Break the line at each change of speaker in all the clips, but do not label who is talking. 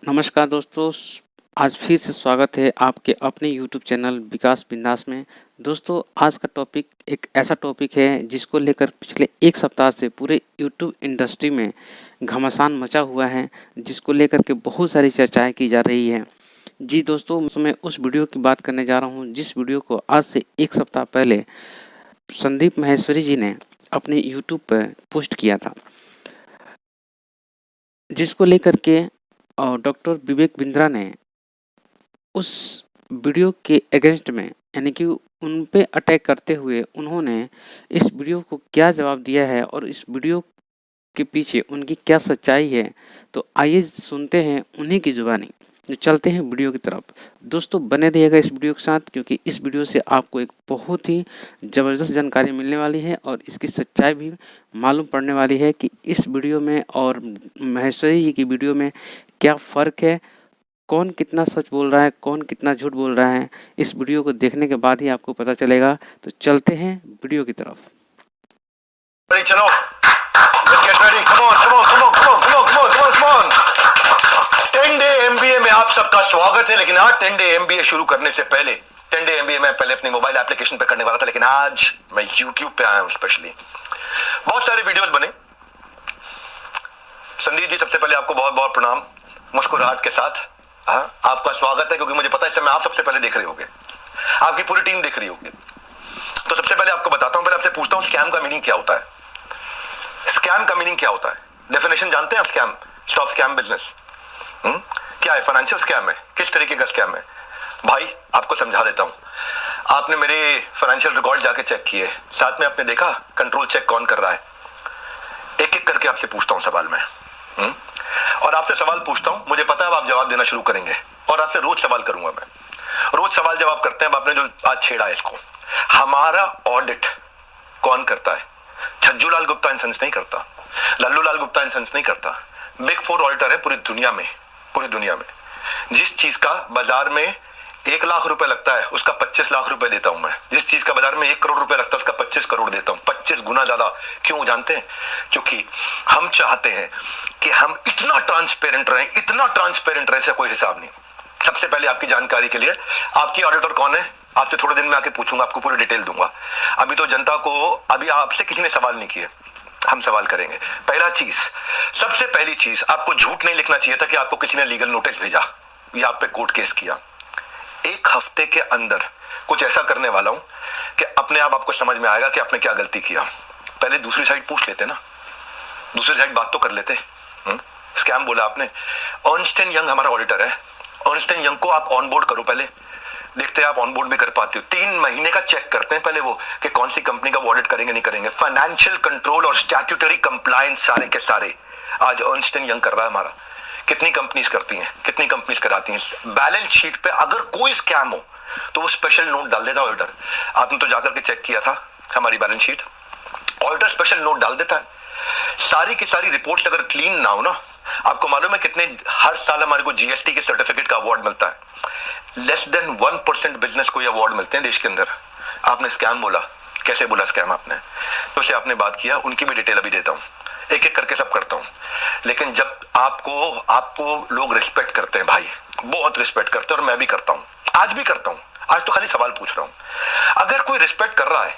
नमस्कार दोस्तों, आज फिर से स्वागत है आपके अपने यूट्यूब चैनल विकास बिंदास में। दोस्तों, आज का टॉपिक एक ऐसा टॉपिक है जिसको लेकर पिछले एक सप्ताह से पूरे यूट्यूब इंडस्ट्री में घमासान मचा हुआ है, जिसको लेकर के बहुत सारी चर्चाएं की जा रही है। जी दोस्तों, मैं उस वीडियो की बात करने जा रहा हूं जिस वीडियो को आज से एक सप्ताह पहले संदीप माहेश्वरी जी ने अपने यूट्यूब पर पोस्ट किया था, जिसको लेकर के डॉक्टर विवेक बिंद्रा ने उस वीडियो के अगेंस्ट में यानी कि उन पे अटैक करते हुए उन्होंने इस वीडियो को क्या जवाब दिया है और इस वीडियो के पीछे उनकी क्या सच्चाई है। तो आइए सुनते हैं उन्हीं की जुबानी। जो चलते हैं वीडियो की तरफ। दोस्तों, बने रहिएगा इस वीडियो के साथ, क्योंकि इस वीडियो से आपको एक बहुत ही ज़बरदस्त जानकारी मिलने वाली है और इसकी सच्चाई भी मालूम पड़ने वाली है कि इस वीडियो में और महेश्वरी जी की वीडियो में क्या फ़र्क है, कौन कितना सच बोल रहा है, कौन कितना झूठ बोल रहा है। इस वीडियो को देखने के बाद ही आपको पता चलेगा। तो चलते हैं वीडियो की तरफ।
चलो, let's get ready. Come on, come on, come on, come on, come on, come on, come on, come on. 10 day MBA में आप सबका स्वागत है। लेकिन आज 10 डे MBA शुरू करने से पहले 10 डे MBA मैं पहले अपनी मोबाइल एप्लीकेशन पे करने वाला था, लेकिन आज मैं YouTube पे आया हूं स्पेशली। बहुत सारे वीडियोस बने। संदीप जी, सबसे पहले आपको बहुत बहुत प्रणाम, मुस्कुराहट के साथ। हाँ, आपका स्वागत है, क्योंकि मुझे पता है इस समय आप सबसे पहले देख रहे होंगे, आपकी पूरी टीम देख रही होगी। तो सबसे पहले आपको बताता हूं, पहले आपसे पूछता हूं, स्कैम का मीनिंग क्या होता है? स्कैम का मीनिंग क्या होता है? डेफिनेशन जानते हैं आप? Scam, stop scam business. क्या है? फाइनेंशियल स्कैम है। किस तरीके का स्कैम है भाई? आपको समझा देता हूं। आपने मेरे फाइनेंशियल रिकॉर्ड जाके चेक किए, साथ में आपने देखा कंट्रोल चेक कौन कर रहा है। एक एक करके आपसे पूछता हूं सवाल में, और आपसे सवाल पूछता हूं, मुझे पता है आप जवाब देना शुरू करेंगे, और आपसे रोज सवाल करूंगा मैं। रोज सवाल जवाब करते हैं। आपने जो आज छेड़ा है इसको, हमारा ऑडिट कौन करता है? छज्जू लाल गुप्ता एंड सन्स नहीं करता, लल्लू लाल गुप्ता एंड सन्स नहीं करता। बिग 4 ऑडिटर है पूरी दुनिया में। पूरी दुनिया में जिस चीज का बाजार में 1 लाख रुपए लगता है, उसका 25 लाख रुपए देता हूं मैं। जिस चीज का बाजार में 1 करोड़ रुपए लगता है, उसका 25 करोड़ देता हूं। 25 गुना ज्यादा। क्यों जानते हैं? क्योंकि हम चाहते हैं कि हम इतना ट्रांसपेरेंट रहें, इतना ट्रांसपेरेंट रहे, ऐसा कोई हिसाब नहीं। सबसे पहले आपकी जानकारी के लिए, आपकी ऑडिटर कौन है? आपसे थोड़े दिन में आके पूछूंगा, आपको पूरी डिटेल दूंगा। अभी तो जनता को, अभी आपसे किसी ने सवाल नहीं किए, हम सवाल करेंगे। पहला चीज, सबसे पहली चीज, आपको झूठ नहीं लिखना चाहिए था कि आपको किसी ने लीगल नोटिस भेजा या आप पे कोर्ट केस किया। 1 हफ्ते के अंदर कुछ ऐसा करने वाला हूं कि अपने आप आपको समझ में आएगा कि आपने क्या गलती किया। पहले दूसरी साइड पूछ लेते ना, दूसरी साइड बात तो कर लेते। स्कैम बोला आपने। अर्नस्ट एंड यंग हमारा ऑडिटर है। अर्नस्ट एंड यंग को आप ऑनबोर्ड करो, पहले देखते हैं आप ऑनबोर्ड भी कर पाते हो। 3 महीने का चेक करते हैं पहले वो, कि कौन सी कंपनी का ऑडिट करेंगे नहीं करेंगे। फाइनेंशियल कंट्रोल और स्टैट्यूटरी कंप्लायंस सारे के सारे आज अर्नस्ट एंड यंग कर रहा है हमारा। कितनी कंपनीज करती हैं, कितनी कंपनीज कराती हैं। बैलेंस शीट पे अगर कोई स्कैम हो तो वो स्पेशल नोट डाल देता ऑडिटर। आपने तो जाकर के चेक किया था हमारी balance sheet, auditor special note डाल देता है। सारी की सारी रिपोर्ट्स अगर क्लीन ना हो ना, आपको मालूम है कितने हर साल हमारे को जीएसटी के सर्टिफिकेट का अवार्ड मिलता है? लेस देन 1% बिजनेस को ये अवार्ड मिलते हैं देश के अंदर। आपने स्कैम बोला, कैसे बोला स्कैम आपने? तो उससे आपने बात किया, उनकी भी डिटेल अभी देता हूं, एक एक करके सब करता हूं। लेकिन जब आपको लोग रिस्पेक्ट करते हैं भाई, बहुत रिस्पेक्ट करते हैं, और मैं भी करता हूं, आज भी करता हूं। आज तो खाली सवाल पूछ रहा हूं। अगर कोई रिस्पेक्ट कर रहा है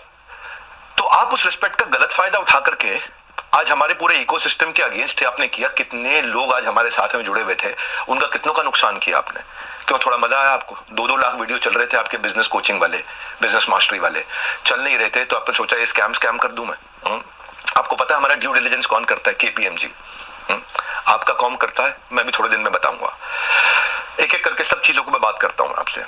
तो आप उस रिस्पेक्ट का गलत फायदा उठा करके आज हमारे पूरे इकोसिस्टम के अगेंस्ट आपने किया। कितने लोग आज हमारे साथ में जुड़े हुए थे, उनका कितनों का नुकसान किया आपने। क्यों? थोड़ा मजा आया आपको? 2-2 लाख वीडियो चल रहे थे आपके बिजनेस कोचिंग वाले, बिजनेस मास्टरी वाले, चल नहीं रहे थे, तो आपने सोचा ये स्कैम कर दूं मैं। आपको पता है हमारा ड्यू डिलिजेंस कौन करता है? KPMG। आपका कौन करता है? मैं भी थोड़े दिन में बताऊंगा। एक एक करके सब चीजों को मैं बात करता हूं आपसे।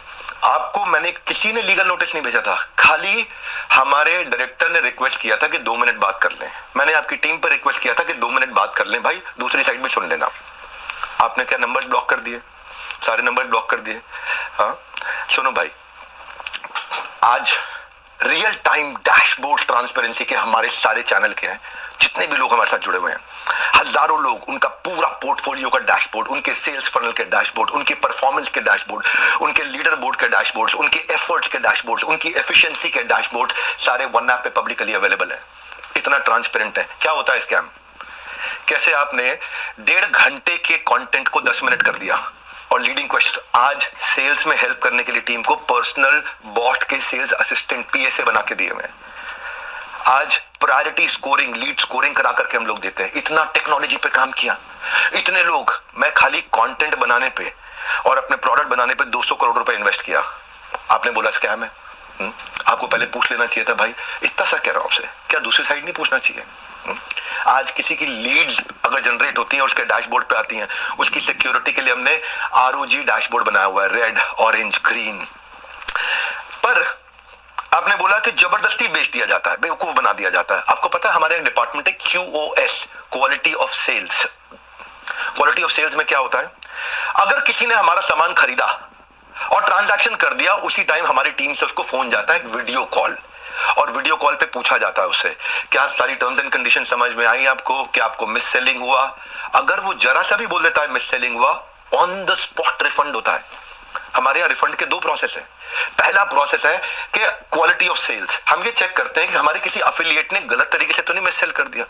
आपको मैंने, किसी ने लीगल नोटिस नहीं भेजा था, खाली हमारे डायरेक्टर ने रिक्वेस्ट किया था कि 2 मिनट बात कर लें। मैंने आपकी टीम पर रिक्वेस्ट किया था कि 2 मिनट बात कर लें भाई, दूसरी साइड में सुन लेना। आपने क्या नंबर ब्लॉक कर दिए? सारे नंबर ब्लॉक कर दिए। हाँ, सुनो भाई, आज रियल टाइम डैशबोर्ड ट्रांसपेरेंसी के हमारे सारे चैनल के हैं, जितने भी लोग हमारे साथ जुड़े हुए हैं, हजारों लोग, उनका पूरा पोर्टफोलियो का डैशबोर्ड, उनके सेल्स फनल के डैशबोर्ड, उनके परफॉर्मेंस के डैशबोर्ड, उनके लीडर बोर्ड के डैशबोर्ड, उनके एफर्ट्स के डैशबोर्ड, उनकी एफिशिएंसी के डैशबोर्ड सारे वन ऐप पे पब्लिकली अवेलेबल है। इतना ट्रांसपेरेंट है। क्या होता है स्कैम? कैसे आपने 1.5 घंटे के कंटेंट को 10 मिनट कर दिया। और लीडिंग क्वेश्चन, आज सेल्स में हेल्प करने के लिए टीम को पर्सनल बॉट के सेल्स असिस्टेंट पीएसए बना के दिए हुए। आज प्रायोरिटी स्कोरिंग, लीड स्कोरिंग करा करके हम लोग देते हैं। इतना टेक्नोलॉजी पे काम किया, इतने लोग, मैं खाली कंटेंट बनाने पे और अपने प्रोडक्ट बनाने पे 200 करोड़ रुपए इन्वेस्ट किया। आपने बोला स्कैम है? आपको पहले पूछ लेना चाहिए था भाई, इतना सा कह रहा हूं आपसे, क्या दूसरी साइड नहीं पूछना चाहिए? आज किसी की लीड्स अगर जनरेट होती हैं और उसके डैशबोर्ड पे आती हैं, उसकी सिक्योरिटी के लिए हमने आरओजी डैशबोर्ड बनाया हुआ है, रेड, ऑरेंज, ग्रीन। पर आपने बोला कि जबरदस्ती बेच दिया जाता है, बेवकूफ बना दिया जाता है। आपको पता है हमारे डिपार्टमेंट है QoS, quality of sales. Quality of sales में क्या होता है, अगर किसी ने हमारा सामान खरीदा और ट्रांजैक्शन कर दिया, उसी टाइम हमारी टीम से उसको फोन जाता है, वीडियो कॉल, और वीडियो कॉल पे पूछा जाता है उससे, क्या सारी टर्म्स एंड कंडीशन समझ में आई आपको, क्या आपको मिस सेलिंग हुआ? अगर वो जरा सा भी बोल देता है मिस सेलिंग हुआ, ऑन द स्पॉट रिफंड होता है। हमारे यहाँ रिफंड के 2 प्रोसेस है। पहला प्रोसेस है कि क्वालिटी ऑफ सेल्स, हम ये चेक करते हैं कि हमारे किसी अफिलिएट ने गलत तरीके से तो नहीं मिस सेल कर दिया,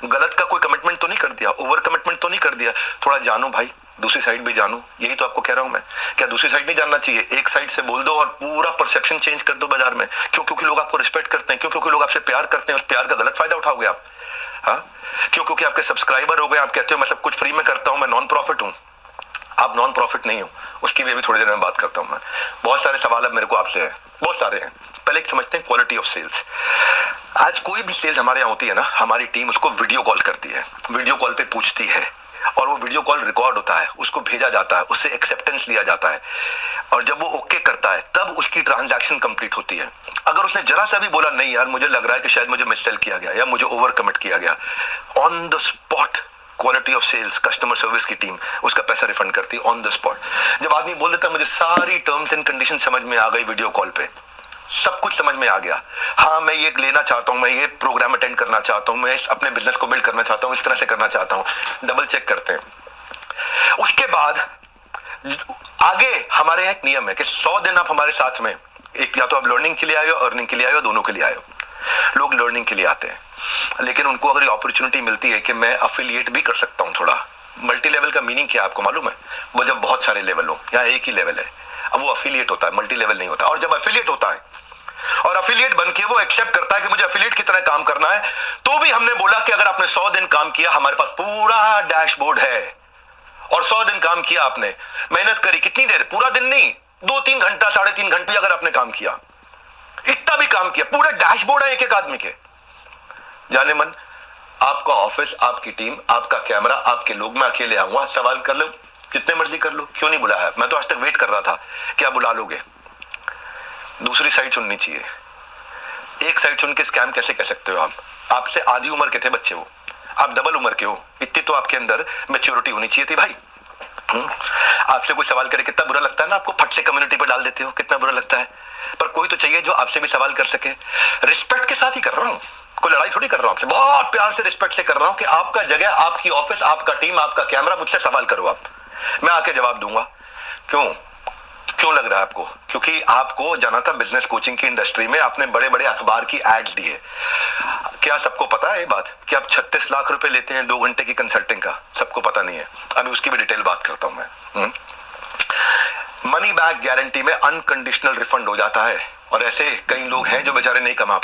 गलत का कोई कमिटमेंट तो नहीं कर दिया, ओवर कमिटमेंट तो नहीं कर दिया। थोड़ा जानो भाई, दूसरी साइड भी जानो, यही तो आपको कह रहा हूं मैं। क्या दूसरी साइड नहीं जानना चाहिए? एक साइड से बोल दो और पूरा परसेप्शन चेंज कर दो बाजार में। क्यों? क्योंकि लोग आपको रिस्पेक्ट करते हैं। क्यों? क्योंकि लोग आपसे प्यार करते हैं। उस प्यार का गलत फायदा उठाओगे आप? हाँ, क्यों? क्योंकि आपके सब्सक्राइबर हो गए, आप कहते हो मैं सब कुछ फ्री में करता हूं, मैं नॉन प्रॉफिट हूं। आप नॉन प्रॉफिट नहीं हो, उसकी भी अभी थोड़ी देर में बात करता हूं मैं। बहुत सारे सवाल अब मेरे को आपसे हैं, बहुत सारे हैं। पहले एक समझते हैं क्वालिटी ऑफ सेल्स। आज कोई भी सेल्स हमारे यहाँ होती है ना, हमारी टीम उसको वीडियो कॉल करती है, वीडियो कॉल पे पूछती है, और वो वीडियो कॉल रिकॉर्ड होता है, उसको भेजा जाता है, उससे एक्सेप्टेंस लिया जाता है, और जब वो ओके करता है तब उसकी ट्रांजैक्शन कंप्लीट होती है। अगर उसने जरा सा भी बोला नहीं यार मुझे लग रहा है कि शायद मुझे मिस सेल किया गया या मुझे ओवर कमिट किया गया, on the spot quality of sales, customer service की टीम उसका पैसा रिफंड करती है ऑन द स्पॉट। जब आदमी बोल देता है मुझे सारी टर्म्स एंड कंडीशन समझ में आ गई वीडियो कॉल पे, सब कुछ समझ में आ गया, हाँ मैं ये लेना चाहता हूं, मैं ये प्रोग्राम अटेंड करना चाहता हूं, मैं अपने बिजनेस को बिल्ड करना चाहता हूं, इस तरह से करना चाहता हूं, डबल चेक करते हैं। उसके बाद आगे हमारे यहाँ एक नियम है कि 100 दिन आप हमारे साथ में, एक या तो आप लर्निंग के लिए आए हो, अर्निंग के लिए आए हो, दोनों के लिए आए हो। लोग लर्निंग के लिए आते हैं, लेकिन उनको अगर ये अपॉर्चुनिटी मिलती है कि मैं अफिलिएट भी कर सकता हूं थोड़ा। मल्टी लेवल का मीनिंग क्या है आपको मालूम है? वो जब बहुत सारे लेवल हो, यहाँ एक ही लेवल है, अब वो अफिलिएट होता है, मल्टी लेवल नहीं होता। और जब अफिलिएट होता है और अफिलिएट बनके वो एक्सेप्ट करता है कि मुझे अफिलिएट की तरह काम करना है, तो भी हमने बोला कि अगर आपने 100 दिन काम किया, हमारे पास पूरा डैशबोर्ड है, और 100 दिन काम किया आपने, मेहनत करी, कितनी देर? पूरा दिन नहीं, 2-3 घंटा, 3.5 घंटे अगर आपने काम किया, इतना भी काम किया, पूरा डैशबोर्ड है एक एक आदमी के। जाने मन, आपका ऑफिस, आपकी टीम, आपका कैमरा, आपके लोग, मैं अकेले आऊंगा, सवाल कर लो, जितने मर्जी कर लो, क्यों नहीं बुलाया? मैं तो आज तक वेट कर रहा था, क्या बुला लोगे? दूसरी साइड चुननी चाहिए। एक साइड चुन के स्कैम कैसे कह सकते हो आप? आपसे आधी उम्र के थे बच्चे वो, आप डबल उम्र के हो, इतनी तो आपके अंदर मैच्योरिटी होनी चाहिए थी भाई। आपसे कोई सवाल करे कितना बुरा लगता है ना, आपको फट से कम्युनिटी पर डाल देते हो, कितना बुरा लगता है। पर कोई तो चाहिए जो आपसे भी सवाल कर सके। रिस्पेक्ट के साथ ही कर रहा हूं, कोई लड़ाई थोड़ी कर रहा हूं आपसे, बहुत प्यार से रिस्पेक्ट से कर रहा हूं कि आपका जगह, आपकी ऑफिस, आपका टीम, आपका कैमरा, मुझसे सवाल करो आप, मैं आके जवाब दूंगा। क्यों लग रहा है आपको? क्योंकि आपको जाना था बिजनेस कोचिंग की इंडस्ट्री में, आपने बड़े बड़े अखबार की एड्स दी है। क्या सबको पता है ये बात कि आप 36 लाख रुपए लेते हैं 2 घंटे की कंसल्टिंग का? सबको पता नहीं है, अभी उसकी भी डिटेल बात करता हूं मैं। मनी बैक गारंटी में अनकंडीशनल रिफंड हो जाता है, और ऐसे कई लोग हैं जो बेचारे नहीं कमा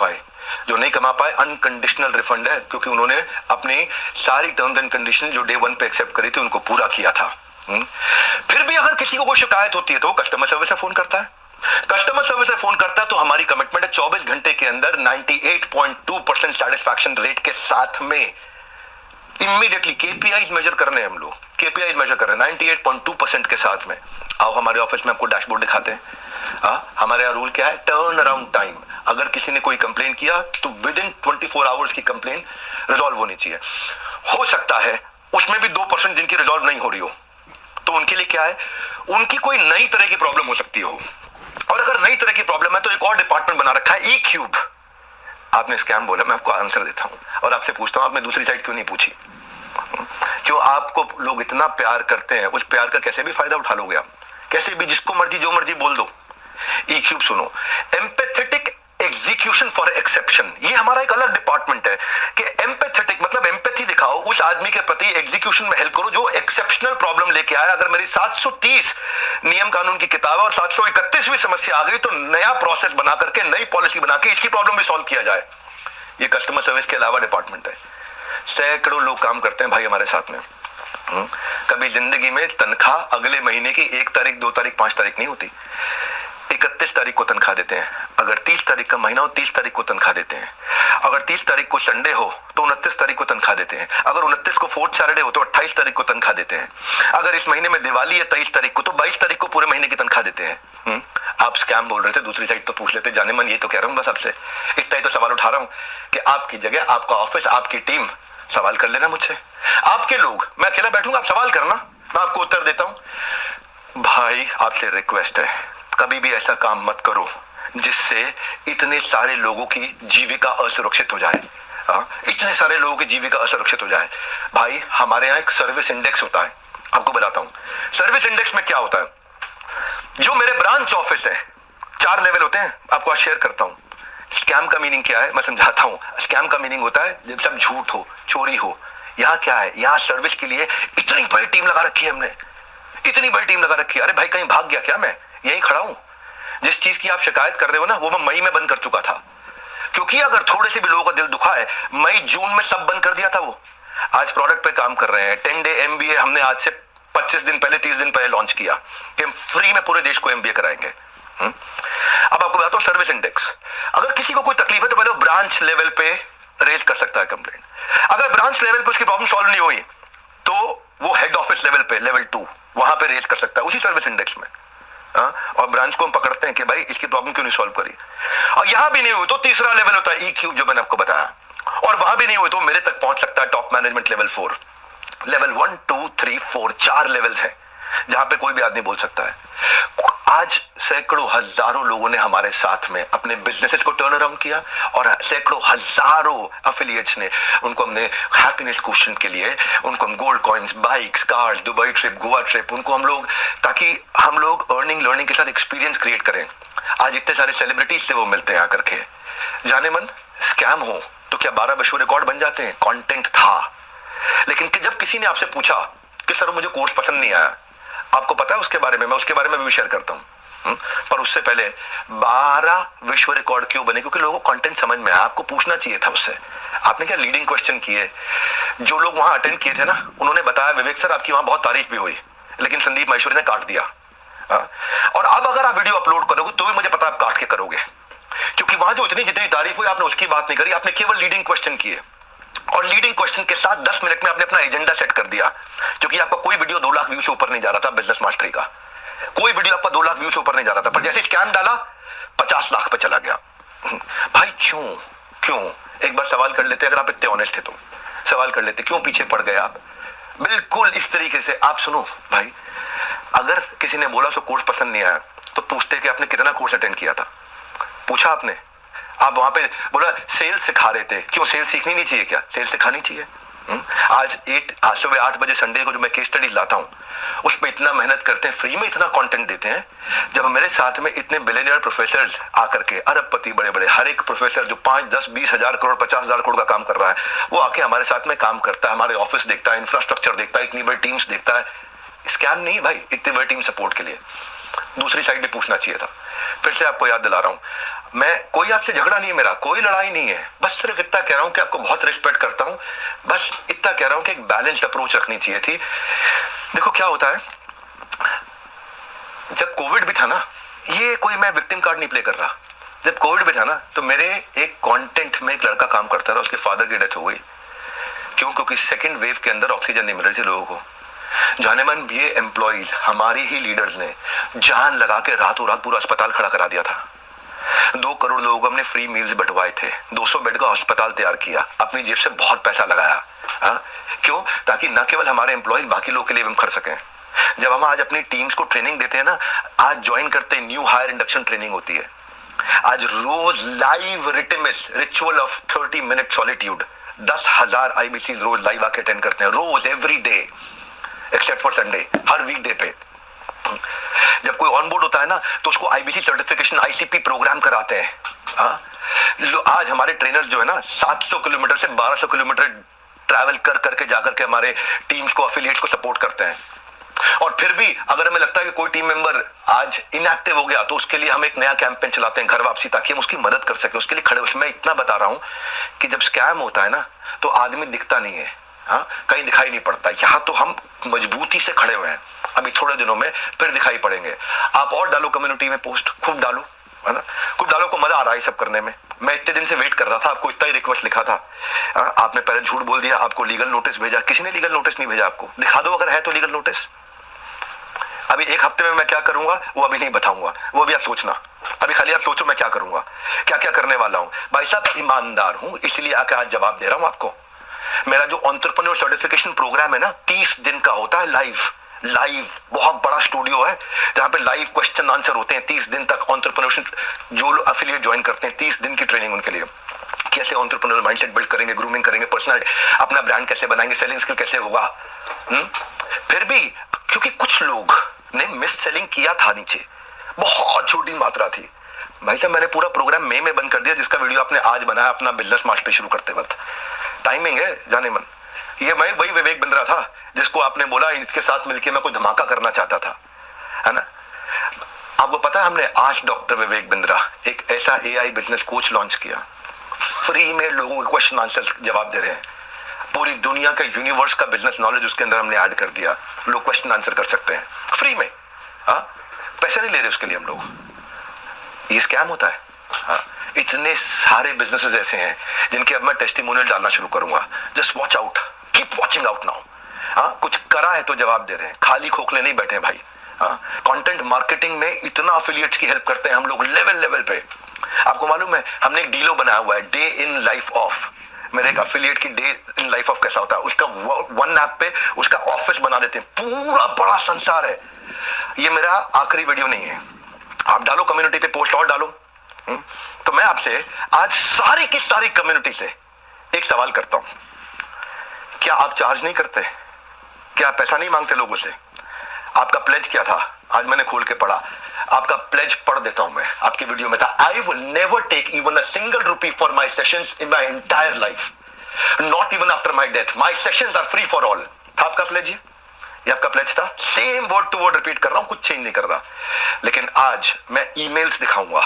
पाए, अनकंडीशनल रिफंड है, क्योंकि उन्होंने अपनी सारी टर्म्स एंड कंडीशन जो डे 1 पे एक्सेप्ट करी थी उनको पूरा किया था। फिर भी अगर किसी को कोई शिकायत होती है तो वो कस्टमर सर्विस से फोन करता है, कस्टमर सर्विस से फोन करता है, तो हमारी कमिटमेंट है 24 घंटे के अंदर 98.2% सेटिस्फैक्शन रेट के साथ में इमीडिएटली केपीआईज मेजर करने हैं हम लोग, केपीआईज मेजर कर रहे हैं 98.2% के साथ में। आओ हमारे ऑफिस में आपको डैशबोर्ड दिखाते हैं। हमारे यहाँ रूल क्या है? Turn around time. अगर किसी ने कोई कंप्लेन किया तो विद इन 24 आवर्स की कंप्लेन रिजॉल्व होनी चाहिए। हो सकता है उसमें भी 2% जिनकी रिजॉल्व नहीं हो रही हो, तो उनके लिए क्या है, उनकी कोई नई तरह की प्रॉब्लम हो सकती हो, और अगर नई तरह की प्रॉब्लम है तो एक और डिपार्टमेंट बना रखा है, ई क्यूब। आपने स्कैम बोला, मैं आपको आंसर देता हूं और आपसे पूछता हूं आपने दूसरी साइड क्यों नहीं पूछी? क्यों? आपको लोग इतना प्यार करते हैं, उस प्यार का कैसे भी फायदा उठा लोगे आप, कैसे भी, जिसको मर्जी जो मर्जी बोल दो। ई क्यूब सुनो, एम्पैथेटिक एग्जीक्यूशन फॉर एक्सेप्शन, ये हमारा एक अलग डिपार्टमेंट है कि एम्पैथेटिक मतलब एम्पैथी दिखा दिखाओ, उस आदमी के प्रति एग्जीक्यूशन में हेल्प करो जो एक्सेप्शनल प्रॉब्लम लेके आया। अगर मेरी 730 नियम कानून की किताब और 731वीं समस्या आ गई तो नया प्रोसेस बना करके नई पॉलिसी बना के इसकी प्रॉब्लम भी सॉल्व किया जाए। ये कस्टमर सर्विस के अलावा डिपार्टमेंट है। सैकड़ों लोग काम करते हैं भाई हमारे साथ में। कभी जिंदगी में तनख्वाह अगले महीने की 1 तारीख 2 तारीख 5 तारीख नहीं होती, 31 तारीख को तनख्वाह देते हैं। अगर 30 तारीख का महीना हो 30 तारीख को तनख्वाह देते हैं। अगर 30 तारीख को संडे हो तो 29 तारीख को तनख्वाह देते हैं। अगर 29 को फोर्थ सैटरडे हो तो 28 तारीख को तनख्वाह देते हैं। अगर इस महीने में दिवाली है 23 तारीख को तो 22 तारीख को पूरे महीने की तनख्वाह देते हैं। आप स्कैम बोल रहे थे, दूसरी साइड तो पूछ लेते। जाने मन ये तो कह रहा हूँ बस आपसे, इतना ही तो सवाल उठा रहा हूँ कि आपकी जगह आपका ऑफिस आपकी टीम सवाल कर लेना मुझसे। आपके लोग, मैं अकेला बैठूंगा, आप सवाल करना, मैं आपको उत्तर देता हूं। भाई आपसे रिक्वेस्ट है, कभी भी ऐसा काम मत करो जिससे इतने सारे लोगों की जीविका असुरक्षित हो जाए। इतने सारे लोगों की जीविका असुरक्षित हो जाए। भाई हमारे यहाँ एक सर्विस इंडेक्स होता है, आपको बताता हूं। सर्विस इंडेक्स में क्या होता है, जो मेरे ब्रांच ऑफिस है 4 लेवल होते हैं, आपको आज शेयर करता हूं। स्कैम का मीनिंग क्या है मैं समझाता हूं। स्कैम का मीनिंग होता है जब सब झूठ हो, चोरी हो। यहां क्या है, यहां सर्विस के लिए इतनी बड़ी टीम लगा रखी है हमने, इतनी बड़ी टीम लगा रखी है। अरे भाई कहीं भाग गया क्या, मैं यहीं खड़ा हूं। जिस चीज की आप शिकायत कर रहे हो ना वो मैं मई में बंद कर चुका था, क्योंकि अगर थोड़े से भी लोगों का दिल दुखा है, मई जून में सब बंद कर दिया था वो। आज प्रोडक्ट पे काम कर रहे हैं। 10 डे MBA हमने आज से 25 दिन पहले 30 दिन पहले लॉन्च किया कि हम फ्री में पूरे देश को MBA कराएंगे। अब आपको बताता हूं सर्विस इंडेक्स। अगर किसी को कोई तकलीफ है तो पहले वो ब्रांच लेवल पे रेज कर सकता है कंप्लेंट। अगर ब्रांच लेवल पे उसकी प्रॉब्लम सॉल्व नहीं हुई तो वो हेड ऑफिस लेवल पे लेवल 2 वहां पे रेज कर सकता है उसी सर्विस इंडेक्स में। और ब्रांच को हम पकड़ते हैं कि भाई इसकी प्रॉब्लम क्यों नहीं सॉल्व करी। और यहां भी नहीं हुई तो तीसरा लेवल होता है EQ, जो मैंने आपको बताया। और वहां भी नहीं हुई तो मेरे तक पहुंच सकता है top management level 4। Level 1 2 3 4 4 levels हैं जहां पे कोई भी आदमी बोल सकता है। आज सैकड़ों हजारों लोगों ने हमारे साथ में अपने बिजनेसेस को टर्न अराउंड किया और सैकड़ों हजारों एफिलिएट्स ने उनको हमने हैप्पीनेस क्वेश्चन के लिए उनको हम gold coins, bikes, cars, Dubai trip, Goa trip उनको हम लोग, ताकि हम लोग अर्निंग लर्निंग के साथ एक्सपीरियंस क्रिएट करें। आज इतने सारे सेलिब्रिटीज से वो मिलते हैं आकर के। जाने मन स्कैम हो तो क्या 12 विश्व रिकॉर्ड बन जाते हैं? कंटेंट था। लेकिन जब किसी ने आपसे पूछा कि सर मुझे कोर्स पसंद नहीं आया, आपको पता है उसके बारे में, मैं उसके बारे में भी शेयर करता हूं। पर उससे पहले 12 विश्व रिकॉर्ड क्यों बने? क्योंकि लोगों को कंटेंट समझ में आया। आपको पूछना चाहिए था उससे। आपने क्या लीडिंग क्वेश्चन किए? जो लोग वहां अटेंड किए थे ना, उन्होंने बताया विवेक सर आपकी वहां बहुत तारीफ भी हुई, लेकिन संदीप महेश्वरी ने काट दिया। और अब अगर आप वीडियो अपलोड करोगे तो भी मुझे पता आप काट के करोगे, क्योंकि वहां जो जितनी तारीफ हुई आपने उसकी बात नहीं करी, आपने केवल लीडिंग क्वेश्चन किए। और लीडिंग क्वेश्चन के साथ 10 मिनट में आपने अपना एजेंडा सेट कर दिया, क्योंकि आपका कोई वीडियो 2 लाख व्यू से ऊपर नहीं जा रहा था। बिजनेस मास्टरी का कोई वीडियो आपका 2 लाख व्यू से ऊपर नहीं जा रहा था, पर जैसे स्कैम डाला 50 लाख पे चला गया। भाई क्यों एक बार सवाल कर लेते, अगर आप इतने ऑनेस्ट है तो सवाल कर लेते, क्यों पीछे पड़ गए आप? बिल्कुल इस तरीके से आप सुनो भाई, अगर किसी ने बोला उसको कोर्स पसंद नहीं आया तो पूछते कि आपने कितना कोर्स अटेंड किया था। पूछा आपने? आप वहां पे बोला सेल्स सिखा रहे थे, क्यों सेल्स सीखनी नहीं चाहिए? क्या सेल्स सिखानी चाहिए? आज सुबह 8 बजे संडे को जो मैं केस स्टडीज लाता हूं उस पर इतना मेहनत करते हैं, फ्री में इतना कंटेंट देते हैं। जब मेरे साथ में इतने बिलियनियर प्रोफेसर आकर के, अरबपति बड़े बड़े, हर एक प्रोफेसर जो 5 10 20 हजार करोड़ 50 हजार करोड़ का काम कर रहा है, वो आके हमारे साथ में काम करता है, हमारे ऑफिस देखता है, इंफ्रास्ट्रक्चर देखता है, इतनी बड़ी टीम्स देखता है। स्कैम नहीं भाई, इतनी बड़ी टीम सपोर्ट के लिए दूसरी साइड भी पूछना चाहिए था। फिर से आपको याद दिला रहा हूं, मैं कोई आपसे झगड़ा नहीं है, मेरा कोई लड़ाई नहीं है, बस सिर्फ इतना कह रहा हूं कि आपको बहुत रिस्पेक्ट करता हूं, बस इतना कह रहा हूं कि एक बैलेंस्ड अप्रोच रखनी चाहिए थी। देखो क्या होता है, जब कोविड भी था ना, ये कोई मैं विक्टिम कार्ड नहीं प्ले कर रहा, जब कोविड भी था ना तो मेरे एक कंटेंट में एक लड़का काम करता था, उसके फादर की डेथ हो गई। क्यों? क्योंकि सेकेंड वेव के अंदर ऑक्सीजन नहीं मिल रही थी लोगों को। जाने मन ये एम्प्लॉइज, हमारी ही लीडर्स ने जान लगा के रातों रात पूरा अस्पताल खड़ा करा दिया था। 2 करोड़ लोगों को हमने फ्री मील्स बंटवाए थे, 200 बेड का अस्पताल तैयार किया, अपनी जेब से बहुत पैसा लगाया। क्यों? ताकि न केवल हमारे एम्प्लॉइज, बाकी लोग के लिए भी हम कर सकें। जब हम आज अपनी टीम्स को ट्रेनिंग देते हैं ना, आज ज्वाइन करते हैं, न्यू हायर इंडक्शन ट्रेनिंग होती है, आज रोज live ritual of 30 minute solitude, 10,000 IBC रोज लाइव आके अटेंड करते हैं, रोज every day except for Sunday, हर वीकडे पे। जब कोई ऑन बोर्ड होता है ना तो उसको IBC सर्टिफिकेशन ICP प्रोग्राम कराते हैं। आज हमारे ट्रेनर्स जो है ना 700 किलोमीटर से 1200 किलोमीटर ट्रैवल कर करके जाकर के हमारे टीम्स को, अफिलिएट्स को सपोर्ट करते हैं। और फिर भी अगर हमें लगता है कि कोई टीम मेंबर आज इनएक्टिव हो गया तो उसके लिए हम एक नया कैंपेन चलाते हैं, घर वापसी, ताकि हम उसकी मदद कर सके, उसके लिए खड़े। मैं इतना बता रहा हूं कि जब स्कैम होता है ना तो आदमी दिखता नहीं है, हाँ, कहीं दिखाई नहीं पड़ता। यहाँ तो हम मजबूती से खड़े हुए हैं, अभी थोड़े दिनों में फिर दिखाई पड़ेंगे। आप और डालो कम्युनिटी में पोस्ट, खूब डालो, है ना, खूब डालो, को मजा आ रहा है सब करने में। मैं इतने दिन से वेट कर रहा था, आपको इतना ही रिक्वेस्ट लिखा था, आपने पहले झूठ बोल दिया, आपको लीगल नोटिस भेजा। किसी ने लीगल नोटिस नहीं भेजा आपको, दिखा दो अगर है तो लीगल नोटिस। अभी एक हफ्ते में मैं क्या करूंगा वो अभी नहीं बताऊंगा, वो अभी आप सोचना। अभी खाली आप सोचो मैं क्या करूंगा, क्या क्या करने वाला हूं। भाई साहब ईमानदार हूं, इसलिए आके आज जवाब दे रहा हूं आपको। मेरा जो एंटरप्रेन्योर सर्टिफिकेशन प्रोग्राम है ना, 30 दिन का होता है, लाइव बहुत बड़ा स्टूडियो है जहां पे लाइव क्वेश्चन आंसर होते हैं 30 दिन तक। एंटरप्रेन्योरशिप जो अफिलिएट ज्वाइन करते हैं, 30 दिन की ट्रेनिंग उनके लिए, कैसे एंटरप्रेन्योर माइंडसेट बिल्ड करेंगे, ग्रूमिंग करेंगे, पर्सनल अपना ब्रांड कैसे बनाएंगे, सेलिंग स्किल कैसे होगा। फिर भी क्योंकि कुछ लोग ने मिस सेलिंग किया था, नीचे बहुत छोटी मात्रा थी। भाई साहब मैंने पूरा प्रोग्राम मई में बंद कर दिया, जिसका वीडियो आपने आज बनाया अपना बिजनेस मास्टर शुरू करते वक्त। टाइमिंग है जाने मन। ये मैं वही विवेक बिंद्रा था जिसको आपने बोला इसके साथ मिलकर मैं कोई धमाका करना चाहता था, है ना। आपको पता है हमने आज डॉक्टर विवेक बिंद्रा एक ऐसा एआई बिजनेस कोच लॉन्च किया, फ्री में लोगों के क्वेश्चन आंसर जवाब दे रहे हैं। पूरी दुनिया का यूनिवर्स का बिजनेस नॉलेज उसके अंदर हमने ऐड कर दिया, लोग क्वेश्चन आंसर कर सकते हैं फ्री में। हाँ, पैसे नहीं ले रहे उसके लिए हम लोग। ये स्कैम होता है। हाँ, इतने सारे बिजनेसेस ऐसे हैं जिनके अब मैं टेस्टिमोनियल डालना शुरू करूंगा। Just watch out, keep watching out now. हाँ, कुछ करा है तो जवाब दे रहे हैं, खाली खोखले नहीं बैठे भाई। हाँ, कंटेंट मार्केटिंग में इतना अफिलिएट्स की हेल्प करते हैं हम लोग लेवल पे। आपको मालूम है हमने एक डीलो बनाया हुआ है, डे इन लाइफ ऑफ। मेरे एक अफिलिएट की डे इन लाइफ ऑफ कैसा होता है, उसका वन ऐप पे उसका ऑफिस बना देते हैं, पूरा बड़ा संसार है। ये मेरा आखिरी वीडियो नहीं है, आप डालो कम्युनिटी पे पोस्ट और डालो। तो मैं आपसे आज सारी की सारी कम्युनिटी से एक सवाल करता हूं, क्या आप चार्ज नहीं करते? क्या आप पैसा नहीं मांगते लोगों से? आपका प्लेज क्या था? आज मैंने खोल के पढ़ा, आपका प्लेज पढ़ देता हूं मैं, आपकी वीडियो में था, I will never take even a single rupee for my sessions in my entire life, not even after my death, my sessions are free for all. था आपका प्लेज? ये आपका प्लेज था। Same word to word repeat कर रहा हूं, कुछ change नहीं कर रहा। लेकिन आज मैं ईमेल्स दिखाऊंगा।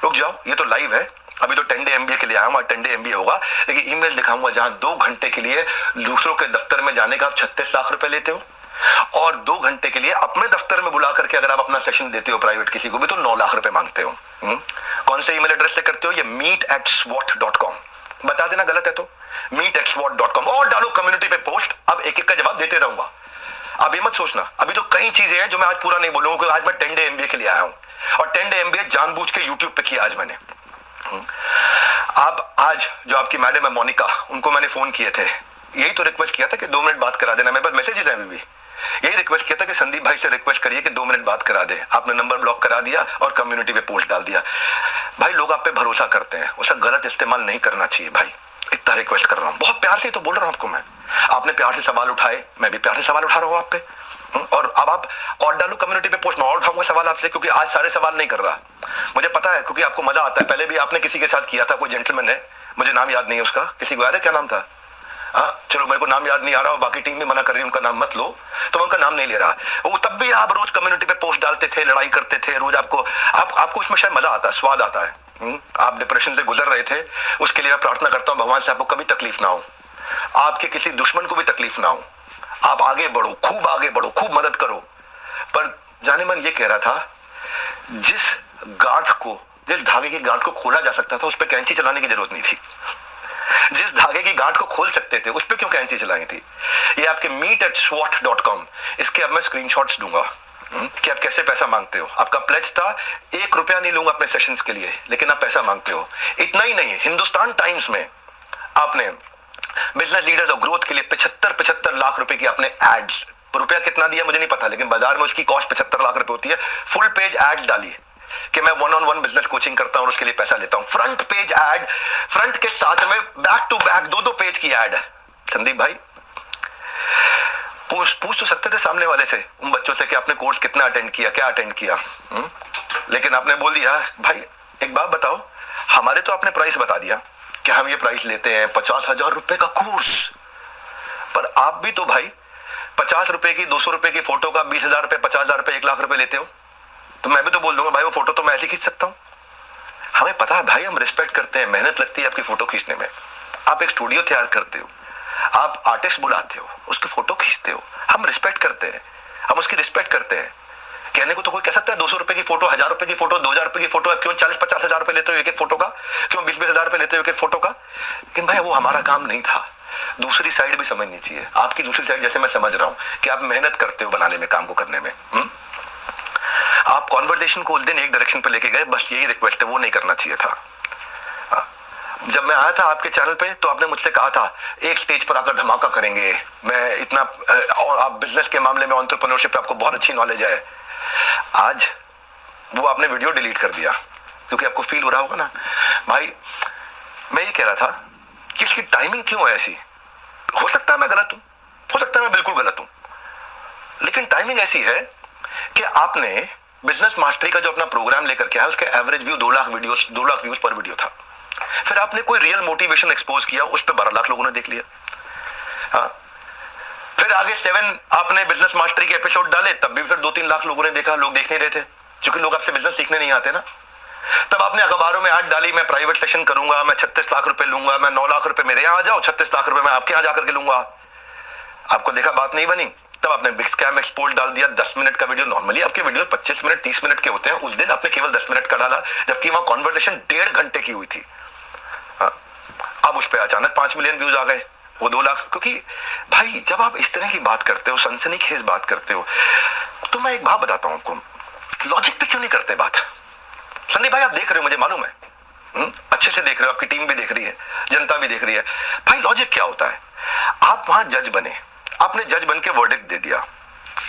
रुक जाओ, ये तो लाइव है, अभी तो 10 डे MBA के लिए आया हूं, 10 डे MBA होगा, लेकिन ईमेल दिखाऊंगा जहां 2 घंटे के लिए दूसरों के दफ्तर में जाने का आप 36 लाख रुपए लेते हो, और 2 घंटे के लिए अपने दफ्तर में बुला करके अगर आप अपना सेशन देते हो प्राइवेट किसी को भी तो 9 लाख रुपए मांगते हो। कौन से ईमेल एड्रेस से करते हो? ये meet@swot.com। बता देना गलत है तो meet@swot.com, और डालो कम्युनिटी पे पोस्ट। अब एक एक का जवाब देते रहूंगा, अब ये मत सोचना। अभी तो कई चीजें हैं जो मैं आज पूरा नहीं बोलूंगा, क्योंकि आज मैं 10 डे MBA के लिए आया हूं, और 10 डे MBA जानबूझ के यूट्यूब पे किया आज मैंने। आप आज जो आपकी मैडम है मोनिका, उनको मैंने फोन किए थे, यही तो रिक्वेस्ट किया था कि 2 मिनट बात करा देना। मेरे पास मैसेजेस हैं अभी भी, यही रिक्वेस्ट किया था कि संदीप भाई से रिक्वेस्ट करिए कि 2 मिनट बात करा दे। आपने नंबर ब्लॉक करा दिया और कम्युनिटी पे पोस्ट डाल दिया। भाई लोग आप पे भरोसा करते हैं, उसका गलत इस्तेमाल नहीं करना चाहिए भाई। इतना रिक्वेस्ट कर रहा हूँ, बहुत प्यार से तो बोल रहा हूँ आपको मैं। आपने प्यार से सवाल उठाए, मैं भी प्यार से सवाल उठा रहा हूँ आप पे। और अब आप और डालो कम्युनिटी पे पोस्ट, मैं और उठाऊंगा सवाल आपसे, क्योंकि आज सारे सवाल नहीं कर रहा, मुझे पता है, क्योंकि आपको मजा आता है। पहले भी आपने किसी के साथ किया था, कोई जेंटलमैन है, मुझे नाम याद नहीं है उसका, किसी को याद है क्या नाम था? हाँ चलो, मेरे को नाम याद नहीं आ रहा, और बाकी टीम भी मना कर रही है उनका नाम मत लो, तो मैं उनका नाम नहीं ले रहा। वो तब भी आप रोज कम्युनिटी पे पोस्ट डालते थे, लड़ाई करते थे रोज। आपको उसमें शायद मजा आता है, स्वाद आता है। आप डिप्रेशन से गुजर रहे थे, उसके लिए मैं प्रार्थना करता हूँ भगवान से आपको कभी तकलीफ ना हो, आपके किसी दुश्मन को भी तकलीफ ना हो, आप आगे बढ़ो, खूब मदद करो। पर जाने मन ये कह रहा था, जिस धागे की गांठ को खोला जा सकता था उस पर कैंची चलाने की जरूरत नहीं थी। जिस धागे की गांठ को खोल सकते थे उस पर क्यों कैंची चलाई थी? ये आपके meet@swot.com, इसके अब मैं स्क्रीनशॉट्स दूंगा कि आप कैसे पैसा मांगते हो। आपका प्लेज था 1 रुपया नहीं लूंगा अपने सेशंस के लिए, लेकिन आप पैसा मांगते हो। इतना ही नहीं, हिंदुस्तान टाइम्स में आपने बिजनेस लीडर्स और ग्रोथ के लिए 75 लाख रुपए की आपने एड्स, रुपया कितना दिया मुझे नहीं पता, लेकिन बाजार में उसकी कॉस्ट 75 लाख रुपए होती है। फुल पेज एड्स डाली कि मैं 1-on-1 बिजनेस कोचिंग करता हूं और उसके लिए पैसा लेता हूं। फ्रंट पेज ऐड, फ्रंट के साथ में बैक टू बैक 2-2 पेज की ऐड है। संदीप भाई पूछ तो सकते थे सामने वाले से, उन बच्चों से कि आपने कोर्स कितना अटेंड किया, क्या अटेंड किया, लेकिन आपने बोल दिया भाई एक बात बताओ, हमारे तो आपने प्राइस बता दिया कि हम ये प्राइस लेते हैं 50,000 रुपए का कोर्स। पर आप भी तो भाई 50 रुपए की 200 रुपए की फोटो का 20,000 रुपए 50,000 रुपए 1 लाख रुपए लेते हो, तो मैं भी तो बोल दूंगा भाई वो फोटो तो मैं ऐसे खींच सकता हूँ। हमें पता है भाई, हम रिस्पेक्ट करते हैं, मेहनत लगती है आपकी फोटो खींचने में, आप एक स्टूडियो तैयार करते हो, आप आर्टिस्ट बुलाते हो, उसकी फोटो खींचते हो, हम रिस्पेक्ट करते हैं, हम उसकी रिस्पेक्ट करते हैं। कहने को तो कोई कह सकता है 200 रुपए की फोटो, 1000 रुपए की फोटो, 2000 रुपए की फोटो, क्यों 40-50 हजार रुपए लेते हो एक एक फोटो का, क्यों 20-20 हजार रुपए लेते हो एक एक फोटो का? लेकिन भाई वो हमारा काम नहीं था। दूसरी साइड भी समझनी चाहिए, आपकी दूसरी साइड जैसे मैं समझ रहा हूं कि आप मेहनत करते हो बनाने में, काम को करने में। आप कॉन्वर्सेशन को उस दिन एक डायरेक्शन पे लेके गए, बस यही रिक्वेस्ट है, वो नहीं करना चाहिए था। जब मैं आया था आपके चैनल पे तो आपने मुझसे कहा था एक स्टेज पर आकर धमाका करेंगे, मैं इतना, और आप बिजनेस के मामले में एंटरप्रेन्योरशिप पे आपको बहुत अच्छी नॉलेज है। आज वो आपने वीडियो डिलीट कर दिया क्योंकि आपको फील हो रहा होगा ना भाई। मैं ये कह रहा था कि इसकी टाइमिंग क्यों है ऐसी? हो सकता है मैं गलत हूं, हो सकता है मैं बिल्कुल गलत हूं, लेकिन टाइमिंग ऐसी है कि आपने बिजनेस मास्टरी का जो अपना प्रोग्राम लेकर के आया, उसके एवरेज व्यू 2 लाख व्यूज पर वीडियो था। फिर आपने कोई रियल मोटिवेशन एक्सपोज किया, उस पर 12 लाख लोगों ने देख लिया। हाँ, फिर आगे 7 आपने बिजनेस मास्टरी के एपिसोड डाले, तब भी फिर 2-3 लाख लोगों ने देखा, लोग देख नहीं रहे थे क्योंकि लोग आपसे बिजनेस सीखने नहीं आते ना। तब आपने अखबारों में ऐड डाली, मैं प्राइवेट सेशन करूंगा, मैं 36 लाख रुपए लूंगा, मैं 9 लाख रुपए मेरे यहाँ आ जाओ, 36 लाख रुपए मैं आपके यहाँ जाकर के लूंगा। आपको देखा बात नहीं बनी, तब आपने बिग स्कैम एक्सपोज डाल दिया। 10 मिनट का वीडियो, नॉर्मली आपके वीडियो 25 मिनट 30 मिनट के होते हैं, उस दिन आपने केवल 10 मिनट का डाला, जबकि वहां कॉन्वर्सेशन 1.5 घंटे की हुई थी। अब उस पर अचानक 5 मिलियन व्यूज आ गए, वो 2 लाख। क्योंकि भाई जब आप इस तरह की बात करते हो, सनसनीखेज बात करते हो, तो मैं एक बात बताता हूं आपको, लॉजिक पे क्यों नहीं करते बात? संदीप भाई आप देख रहे हो, मुझे मालूम है, अच्छे से देख रहे हो, आपकी टीम भी देख रही है, जनता भी देख रही है। भाई लॉजिक क्या होता है? आप वहां जज बने, आपने जज बन के वर्डिक्ट दे दिया।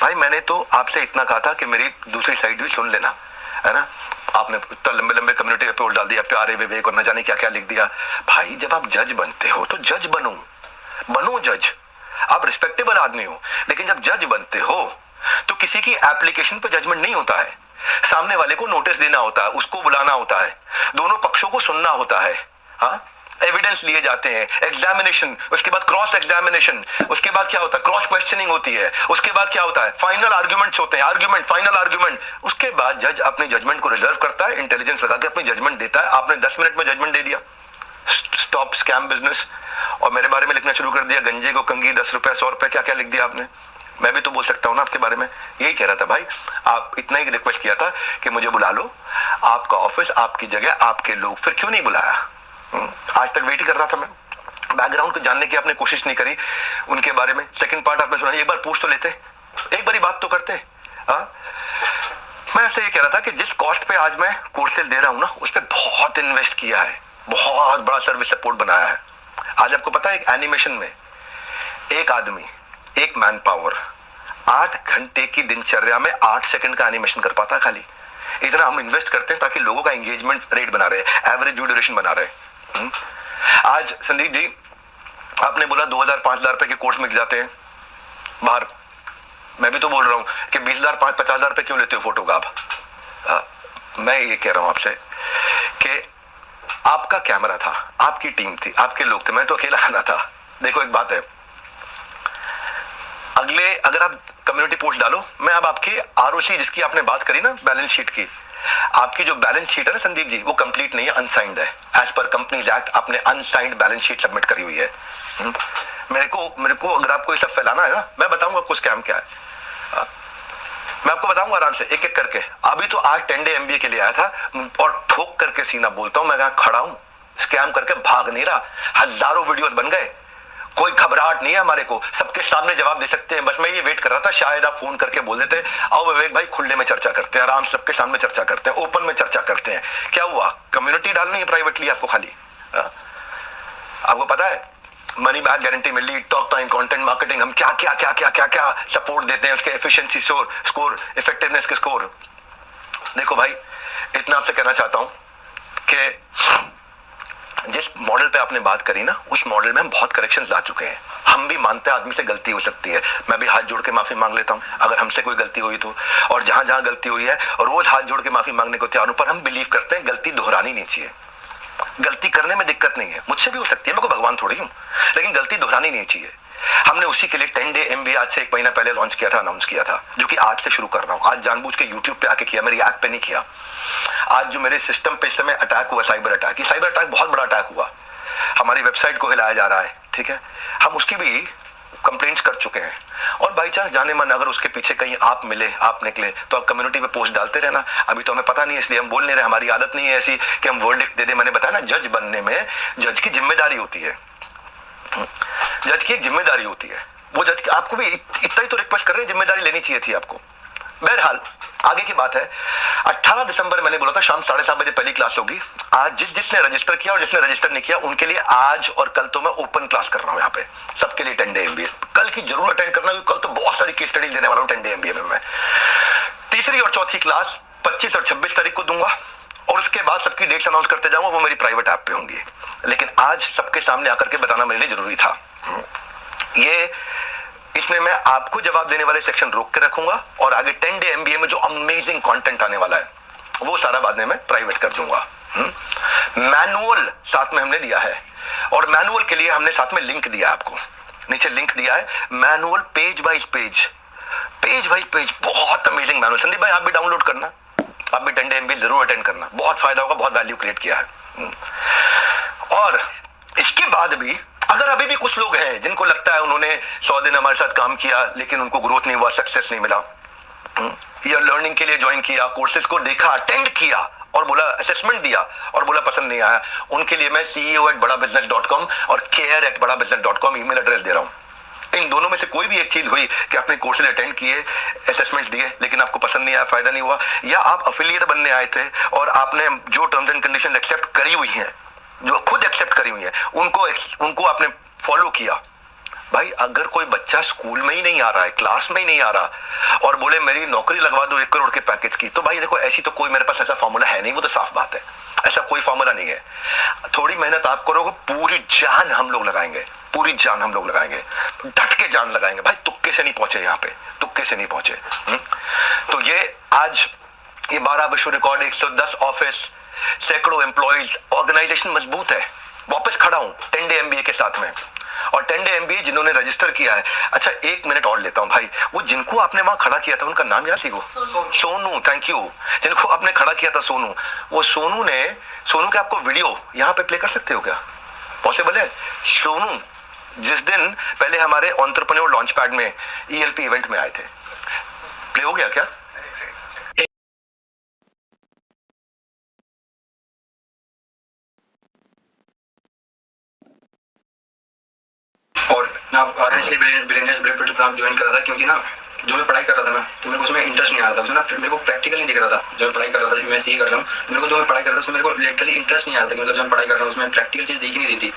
भाई मैंने तो आपसे इतना कहा था कि मेरी दूसरी साइड भी सुन लेना, है ना? आपने इतना लंबे लंबे कम्युनिटी पे डाल दिया, प्यारे विवेक और न जाने क्या क्या लिख दिया। भाई जब आप जज बनते हो तो जज बनो जज। आप रिस्पेक्टेबल आदमी हो, लेकिन जब जज बनते हो तो किसी की एप्लीकेशन पे जजमेंट नहीं होता है, सामने वाले को नोटिस देना होता है, उसको बुलाना होता है, दोनों पक्षों को सुनना होता है, हाँ, एविडेंस लिए जाते हैं, एग्जामिनेशन, उसके बाद क्रॉस एग्जामिनेशन, उसके बाद क्या होता है, क्रॉस क्वेश्चनिंग होती है, उसके बाद क्या होता है, फाइनल आर्ग्यूमेंट्स होते हैं, आर्ग्यूमेंट, फाइनल आर्ग्यूमेंट। उसके बाद जज अपनी जजमेंट को रिजर्व करता है, इंटेलिजेंस लगा के अपनी जजमेंट देता है। आपने 10 मिनट में जजमेंट दे दिया, स्टॉप स्कैम बिजनेस, और मेरे बारे में लिखना शुरू कर दिया, गंजे को कंगी, 10 रुपए 100 रुपए, क्या क्या लिख दिया आपने। मैं भी तो बोल सकता हूँ ना आपके बारे में। यही कह रहा था भाई, आप इतना ही रिक्वेस्ट किया था कि मुझे बुला लो, आपका ऑफिस, आपकी जगह, आपके लोग, फिर क्यों नहीं बुलाया? आज तक वेट ही कर रहा था मैं। बैकग्राउंड को जानने की आपने कोशिश नहीं करी उनके बारे में। सेकंड पार्ट आपने सुना, एक बार पूछ तो लेते, एक बारी बात तो करते। मैं आपसे ये कह रहा था कि जिस कॉस्ट पे आज मैं कोर्सेज दे रहा हूं ना, उस पर बहुत इन्वेस्ट किया है, बहुत बड़ा सर्विस सपोर्ट बनाया है। आज आपको पता है एक एनिमेशन में एक आदमी, एक मैन पावर 8 घंटे की दिनचर्या में 8 सेकंड का एनिमेशन कर पाता है खाली। इतना हम इन्वेस्ट करते हैं ताकि लोगों का एंगेजमेंट रेट बना रहे, एवरेज व्यू ड्यूरेशन बना रहे। आज संदीप जी आपने बोला 2,000-5,000 रुपए के कोर्स मिल जाते हैं बाहर। मैं भी तो बोल रहा हूं कि 20,000-50,000 रुपए क्यों लेते हो फोटो का आप? मैं ये कह रहा हूं आपसे कि आपका कैमरा था, आपकी टीम थी, आपके लोग थे, मैं तो अकेला आना था। देखो एक बात है, अगर आप कम्युनिटी पोस्ट डालो, मैं अब आपके आरओसी जिसकी आपने बात करी ना, बैलेंस शीट की, आपकी जो बैलेंस शीट है ना संदीप जी, वो कंप्लीट नहीं है, अनसाइंड है। एज पर कंपनीज एक्ट आपने अनसाइंड बैलेंस शीट सबमिट करी हुई है। मेरे को अगर आपको ये सब फैलाना है ना, मैं बताऊंगा आपको स्कैम क्या है। मैं आपको बताऊंगा आराम से एक एक करके। अभी तो आज 10 डे MBA के लिए आया था और ठोक करके सीना बोलता हूं, मैं यहाँ खड़ा हूं, स्कैम करके भाग नहीं रहा। हजारों वीडियोस बन गए, कोई घबराहट नहीं है हमारे को, सबके सामने जवाब दे सकते हैं। बस मैं ये वेट कर रहा था शायद आप फोन करके बोल देते, आओ विवेक भाई खुले में चर्चा करते हैं, आराम से सबके सामने चर्चा करते हैं, ओपन में चर्चा करते हैं। क्या हुआ, कम्युनिटी डालनी है प्राइवेटली आपको खाली? आपको पता है मनी बैक गारंटी मिल रही, टॉक टाइम कंटेंट मार्केटिंग, हम क्या क्या क्या क्या क्या क्या सपोर्ट देते हैं, उसके एफिशिएंसी स्कोर, इफेक्टिवनेस के स्कोर। देखो भाई इतना आपसे कहना चाहता हूं कि जिस मॉडल पे आपने बात करी ना, उस मॉडल में हम बहुत करेक्शंस ला चुके हैं। हम भी मानते हैं आदमी से गलती हो सकती है, मैं भी हाथ जोड़ के माफी मांग लेता हूं अगर हमसे कोई गलती हुई तो, और जहां जहां गलती हुई है रोज हाथ जोड़ के माफी मांगने को तैयार हूं। पर हम बिलीव करते हैं गलती दोहरानी नहीं चाहिए। गलती करने में दिक्कत नहीं है, मुझसे भी हो सकती है, मैं कोई भगवान थोड़ी हूं, लेकिन गलती दोहरानी नहीं चाहिए। हमने उसी के लिए 10 डे MBA आज से 1 महीना पहले लॉन्च किया था, अनाउंस किया था, जो कि आज से शुरू कर रहा हूँ। आज जानबूझ के यूट्यूब पे आके किया, मेरी ऐप पे नहीं किया। आज जो मेरे सिस्टम पे इस समय अटैक हुआ, साइबर अटैक, ये साइबर अटैक बहुत बड़ा अटैक हुआ, हमारी वेबसाइट को हिलाया जा रहा है, ठीक है, हम उसकी भी कंप्लेंट्स कर चुके हैं। और बाई चांस जाने मन अगर उसके पीछे कहीं आप मिले, आप निकले, तो आप कम्युनिटी पे पोस्ट डालते रहना। अभी तो हमें पता नहीं है, इसलिए हम बोल नहीं रहे, हमारी आदत नहीं है ऐसी कि हम वर्डिक्ट दे दे। मैंने बताया ना, जज बनने में जज की जिम्मेदारी होती है, जज की एक जिम्मेदारी होती है। वो जज आपको भी इतना ही तो रिक्वेस्ट कर रहे हैं, जिम्मेदारी लेनी चाहिए थी आपको। बहरहाल आगे की बात है, 18 दिसंबर मैंने बोला था शाम 7:30 बजे पहली क्लास होगी। आज जिसने रजिस्टर किया और जिसने रजिस्टर नहीं किया उनके लिए आज और कल तो मैं ओपन क्लास कर रहा हूं यहाँ पे, सबके लिए 10 डे MBA। कल की जरूर अटेंड करना, क्योंकि कल तो बहुत सारी केस स्टडीज देने वाला हूं 10 डे MBA में मैं। तीसरी और चौथी क्लास 25 और 26 तारीख को दूंगा, और उसके बाद सबकी डेट्स अनाउंस करते जाऊंगा, वो मेरी प्राइवेट ऐप पे होंगी। लेकिन आज सबके सामने आकर के बताना मेरे लिए जरूरी था। ये इसमें मैं आपको जवाब देने वाले सेक्शन रोक के रखूंगा, और आगे 10 डे MBA में जो अमेजिंग कंटेंट आने वाला है वो सारा बाद में मैं प्राइवेट कर दूंगा। मैनुअल साथ में हमने दिया है, और मैनुअल के लिए हमने साथ में लिंक दिया, आपको नीचे लिंक दिया है। मैनुअल पेज बाइज पेज, बहुत अमेजिंग मैनुअल। संदीप भाई आप भी डाउनलोड करना, आप भी 10 डे MBA जरूर अटेंड करना, बहुत फायदा होगा, बहुत वैल्यू क्रिएट किया है। और इसके बाद भी अगर अभी भी कुछ लोग हैं जिनको लगता है उन्होंने 100 दिन हमारे साथ काम किया लेकिन उनको ग्रोथ नहीं हुआ, सक्सेस नहीं मिला, या लर्निंग के लिए ज्वाइन किया, कोर्सेज को देखा, अटेंड किया और बोला, असेसमेंट दिया और बोला पसंद नहीं आया, उनके लिए मैं CEO@badabusiness.com और care@badabusiness.com ईमेल एड्रेस दे रहा हूं। इन दोनों में से कोई भी एक चीज हुई कि आपने कोर्सेज अटेंड किए, असेसमेंट्स दिए, लेकिन आपको पसंद नहीं आया, फायदा नहीं हुआ, या आप अफिलिएट बनने आए थे और आपने जो टर्म्स एंड कंडीशन एक्सेप्ट करी हुई हैं, जो खुद एक्सेप्ट करी हुई है, उनको आपने फॉलो किया। भाई अगर कोई बच्चा स्कूल में ही नहीं आ रहा है, क्लास में ही नहीं आ रहा, और बोले मेरी नौकरी लगवा दो 1 करोड़ के पैकेज की, तो भाई देखो ऐसी तो कोई मेरे पास ऐसा फॉर्मूला है नहीं, वो तो साफ बात है, ऐसा कोई फॉर्मूला नहीं है। थोड़ी मेहनत आप करोगे, पूरी जान हम लोग लगाएंगे, पूरी जान हम लोग लगाएंगे, डट के जान लगाएंगे भाई। तुक्के से नहीं पहुंचे यहाँ पे, तुक्के से नहीं पहुंचे। तो ये आज ये 12 विश्व रिकॉर्ड, 110 ऑफिस, सैकड़ों एम्प्लॉइज, ऑर्गेनाइजेशन मजबूत है। वापस खड़ा हूं 10 डे MBA के साथ में, और 10 डे MBA जिन्होंने रजिस्टर किया है। अच्छा 1 मिनट और लेता हूं भाई, वो जिनको आपने वहां खड़ा किया था उनका नाम याद सीखो, सोनू, थैंक यू। जिनको आपने खड़ा किया था सोनू, वो सोनू के आपको वीडियो यहाँ पे प्ले कर सकते हो क्या? पॉसिबल है? सोनू जिस दिन पहले हमारे एंटरप्रेन्योर लॉन्च पैड में ELP इवेंट में आए थे, प्ले हो गया क्या?
और मैं इसलिए बिलियनियर्स ब्रेक प्रोग्राम ज्वाइन कर रहा था, क्योंकि ना जो मैं पढ़ाई कर रहा था ना, तो मेरे को उसमें इंटरेस्ट नहीं आ रहा था, उसमें ना मेरे को प्रैक्टिकल नहीं दिख रहा था। जो मैं पढ़ाई कर रहा था, मैं सीए कर रहा हूँ, मेरे को जो मैं पढ़ाई कर रहा था उसमें मेरे को लिटरली इंटरेस्ट नहीं आ रहा था, मतलब जब मैं पढ़ाई कर रहा हूँ उसमें प्रैक्टिकल चीज़ दिख नहीं रही थी।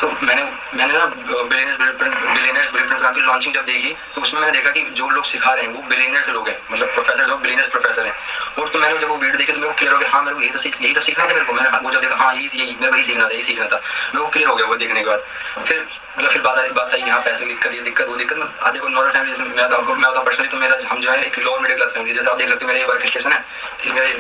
तो मैंने ना बिलियनियर्स ब्रेक प्रोग्राम की लॉन्चिंग जब देखी, तो उसमें मैंने देखा कि जो लोग सिखा रहे हैं वो बिलियनियर्स लोग हैं, मतलब प्रोफेसर लोग, बिलियनियर्स प्रोफेसर हैं। और तो मैंने जब वो वीडियो देखी तो मेरे को क्लियर हो गया, हाँ मेरे को यही तो सीखना था मेरे को। मैंने वो जब देखा, हाँ यही मेरे को यही सीखना था, मेरे को क्लियर हो गया वो देखने के बाद। फिर बात आई यहाँ पैसे की दिक्कत, ये दिक्कत, वो दिक्कत। आधे को नॉर्मल फैमिली, मैं बताऊँ पर्सनली तो मेरा, हम जो है एक लोअर मिडिल क्लास फैमिली, जैसे आप देख सकते हो मेरा ये वर्क स्टेशन है,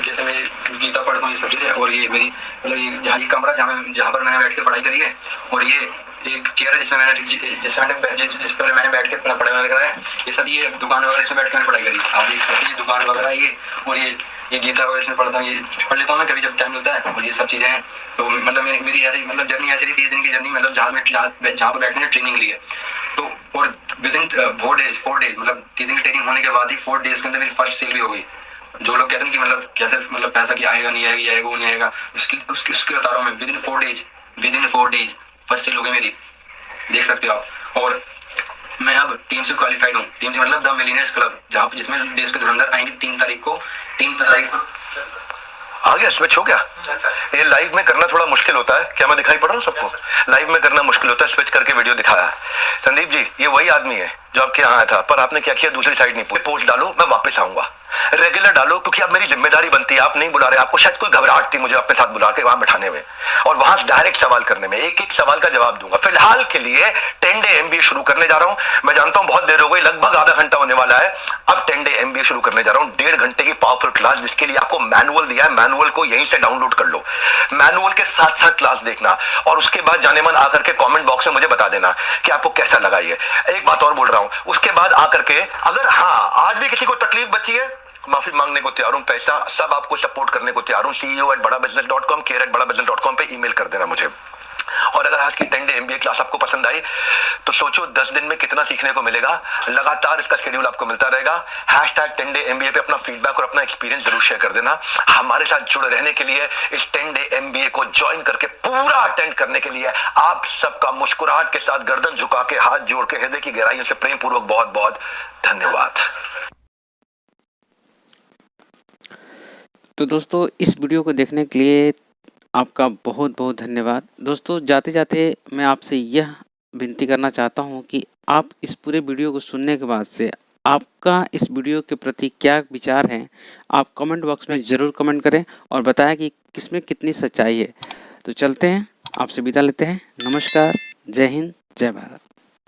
जैसे मैं गीता पढ़ता हूँ, ये सब चीज़ें, और ये मेरी मतलब ये कमरा जहाँ पर मैंने बैठ के पढ़ाई करी है, और ये एक चेयर है जिस पर मैंने बैठ के अपना पढ़ाई वगैरह करा है। ये सब ये दुकान वगैरह इसमें बैठ के मैंने पढ़ाई करी। आप देख सकते हैं दुकान वगैरह ये, और ये गीता वगैरह इसमें पढ़ता हूँ, ये पढ़ लेता हूँ मैं कभी जब टाइम मिलता है, और ये सब चीज़ें हैं। तो मतलब मेरी ऐसी मतलब जर्नी ऐसी रही, 30 दिन की जर्नी, मतलब जहाँ पर बैठने की ट्रेनिंग ली है। तो और विदिन 4 डेज मतलब 3 दिन की ट्रेनिंग होने के बाद ही 4 डेज के अंदर मेरी फर्स्ट सेल भी हो गई। जो लोग कहते हैं कि मतलब कैसे मतलब पैसा कि आएगा नहीं आएगा, ये आएगा वो नहीं आएगा, उसके बता रहा हूँ मैं, विदिन 4 डेज फर्स्ट सेल हो गई मेरी, देख सकते हो आप। और मैं अब टीम से क्वालिफाइड हूँ, टीम से मतलब द मिलियनेयर्स क्लब, जहाँ जिसमें देश के धुरंधर आएंगे 3 तारीख को।
आ गया, स्विच हो गया। ये लाइव में करना थोड़ा मुश्किल होता है, क्या मैं दिखाई पड़ रहा हूँ सबको? लाइव में करना मुश्किल होता है, स्विच करके वीडियो दिखाया। संदीप जी ये वही आदमी है जो आपके यहाँ आया था, पर आपने क्या किया, दूसरी साइड नहीं पोस्ट डालो, मैं वापस आऊंगा। रेगुलर डालो, क्योंकि अब मेरी जिम्मेदारी बनती है। आप नहीं बुला रहे, आपको शायद कोई घबराहट थी मुझे अपने साथ बुला के वहां बैठाने में और वहां डायरेक्ट सवाल करने में, एक एक सवाल का जवाब दूंगा। फिलहाल के लिए 10 डे MBA शुरू करने जा रहा हूं। मैं जानता हूं बहुत देर हो गई, लगभग आधा घंटा होने वाला है। अब 10 डे MBA शुरू करने जा रहा हूं, 1.5 घंटे की पावरफुल क्लास, जिसके लिए आपको मैनुअल दिया है। मैनुअल को यहीं से डाउनलोड कर लो, मैनुअल के साथ साथ क्लास देखना और उसके बाद जाने मन आकर के कमेंट बॉक्स में मुझे बता देना कि आपको कैसा लगा ये। एक बात और बोल रहा हूं, उसके बाद आकर के अगर हाँ आज भी किसी को तकलीफ बची है, माफी मांगने को तैयार हूं, पैसा सब आपको सपोर्ट करने को तैयार हूं। CEO@badabusiness.com, care@badabusiness.com पे ईमेल कर देना मुझे। और अगर आज की 10 डे MBA क्लास आपको पसंद आई तो सोचो 10 दिन में कितना सीखने को मिलेगा। लगातार इसका शेड्यूल आपको मिलता रहेगा। #10 डे MBA पे अपना फीडबैक और अपना एक्सपीरियंस जरूर शेयर कर देना। हमारे साथ जुड़े रहने के लिए, इस 10 डे MBA को ज्वाइन करके पूरा अटेंड करने के लिए आप सबका मुस्कुराहट के साथ, गर्दन झुका के, हाथ जोड़ के, हृदय की गहराइयों से प्रेम पूर्वक बहुत बहुत धन्यवाद।
तो दोस्तों, इस वीडियो को देखने के लिए आपका बहुत बहुत धन्यवाद। दोस्तों, जाते जाते मैं आपसे यह विनती करना चाहता हूं कि आप इस पूरे वीडियो को सुनने के बाद से आपका इस वीडियो के प्रति क्या विचार हैं, आप कमेंट बॉक्स में ज़रूर कमेंट करें और बताएं कि किसमें कितनी सच्चाई है। तो चलते हैं, आपसे विदा लेते हैं। नमस्कार, जय हिंद, जय भारत।